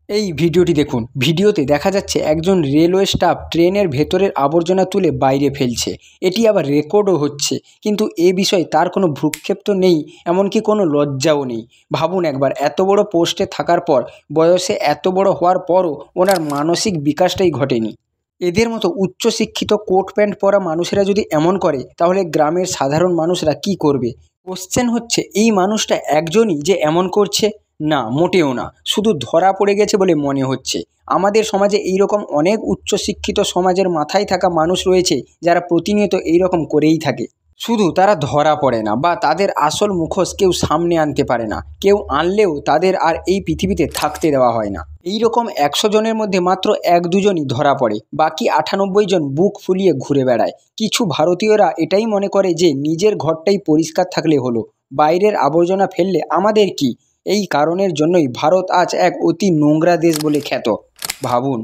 এই ভিডিওটি দেখুন। ভিডিওতে দেখা যাচ্ছে একজন রেলওয়ে স্টাফ ট্রেনের ভেতরের আবর্জনা তুলে বাইরে ফেলছে। এটি আবার রেকর্ডও হচ্ছে, কিন্তু এ বিষয়ে তার কোনো ভ্রুক্ষেপ তো নেই, এমনকি কোনো লজ্জাও নেই। ভাবুন একবার, এত বড় পোস্টে থাকার পর, বয়সে এত বড় হওয়ার পরও ওনার মানসিক বিকাশটাই ঘটেনি। এদের মতো উচ্চশিক্ষিত কোট প্যান্ট পরা মানুষেরা যদি এমন করে, তাহলে গ্রামের সাধারণ মানুষরা কি করবে? কোশ্চেন হচ্ছে, এই মানুষটা একজনই যে এমন করছে? না, মোটেও না। শুধু ধরা পড়ে গেছে বলে মনে হচ্ছে। আমাদের সমাজে এইরকম অনেক উচ্চশিক্ষিত সমাজের মাথায় থাকা মানুষ রয়েছে, যারা প্রতিনিয়ত এইরকম করেই থাকে। শুধু তারা ধরা পড়ে না, বা তাদের আসল মুখোশ কেউ সামনে আনতে পারে না। কেউ আনলেও তাদের আর এই পৃথিবীতে থাকতে দেওয়া হয় না। এই রকম 100 জনের মধ্যে মাত্র 1-2জনই ধরা পড়ে, বাকি 98 জন বুক ফুলিয়ে ঘুরে বেড়ায়। কিছু ভারতীয়রা এটাই মনে করে যে নিজের ঘরটাই পরিষ্কার থাকলে হলো, বাইরের আবর্জনা ফেললে আমাদের কি। এই কারণের জন্যই ভারত আজ এক অতি নোংরা দেশ বলে খ্যাত। ভাবুন।